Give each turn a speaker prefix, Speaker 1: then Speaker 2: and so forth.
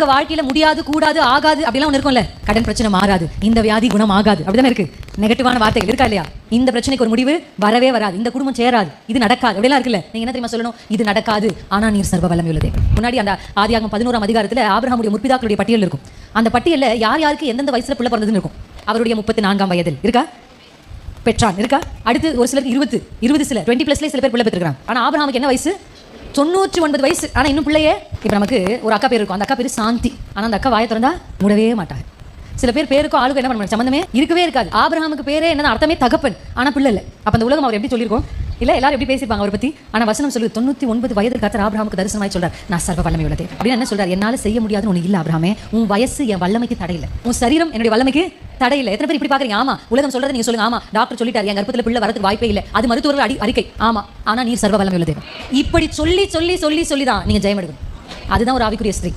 Speaker 1: உங்க வாழ்க்கையில முடியாது, கூடாது, ஆகாது அப்படிலாம் ஒன்று இருக்கும்ல. கடன் பிரச்சனை மாறாது, இந்த வியாதி குணம் ஆகாது, அப்படிதானே இருக்கு. நெகட்டிவான வார்த்தைகள் இருக்கா இல்லையா? இந்த பிரச்சனைக்கு ஒரு முடிவு வரவே வராது, இந்த குடும்பம் சேராது, இது நடக்காது, அப்படிலாம் இருக்குல்ல. நீங்க என்ன தெரியுமா சொல்லணும்? இது நடக்காது, ஆனா நீர் சர்வ வல்லமை உள்ளதே. முன்னாடி அந்த ஆதியாகமம் 11ஆம் அதிகாரத்துல ஆபிரகாமுடைய முற்பிதாக்களுடைய பட்டியல் இருக்கும். அந்த பட்டியல்ல யார் யாருக்கு எந்தெந்த வயசுல பிள்ளை பிறந்ததுன்னு இருக்கும். அவருடைய 34ஆம் வயதில் இருக்கா பெற்றான் இருக்கா. அடுத்து ஒரு சிலருக்கு 20 சில 20+ சில பேர் பிள்ளை பெற்றிருக்காங்க. ஆனா ஆபிரகாமுக்கு என்ன வயசு? 99 வயசு. ஆனா இன்னும் பிள்ளையே. இப்ப நமக்கு ஒரு அக்கா பேர் இருக்கும், அந்த அக்கா பேரு சாந்தி. ஆனா அந்த அக்கா வாயை திறந்தா மூடவே மாட்டாங்க. சில பேர் பேருக்கும் ஆளுக்கும் என்ன பண்ண சம்பந்தமே இருக்கவே இருக்காது. ஆபிரகாமுக்கு பேரே என்ன அர்த்தமே தகப்பன், ஆனா பிள்ளை இல்லை. அப்ப அந்த உலகம் அவர் எப்படி சொல்லியிருக்கோம் இல்ல, எல்லாரும் எப்படி பேசிப்பாங்க அவர் பத்தி. ஆனா வசனம் சொல்லுது 99 வயதில் கர்த்தர் ஆபிரகாமுக்கு தரிசனமாய் சொல்றார், நான் சர்வ வல்லமை உள்ளதே. அப்படின்னு என்ன சொல்றாரு? என்னால செய்ய முடியாதுன்னு ஒண்ணு இல்ல ஆபிரகாமே, உன் வயசு என் வல்லமைக்கு தடையில்லை, உன் சரீரம் என்னுடைய வல்லமைக்கு தடையில்லை. எத்தனை பேர் இப்படி பாக்குறீங்க? ஆமா, உலகம் சொல்றது நீங்க சொல்லுங்க. ஆமா, டாக்டர் சொல்லிட்டாரு என் கர்ப்பத்துல பிள்ளை வரதுக்கு வாய்ப்பே இல்லை, அது மருத்துவர்கள் அறிக்கை. ஆமா, ஆனா நீர் சர்வ வல்லமை உள்ளதே. இப்படி சொல்லி சொல்லி சொல்லி சொல்லி தான் நீங்க ஜெயம் எடுக்கணும். அதுதான் ஒரு ஆவிக்குரிய ஸ்திரீ.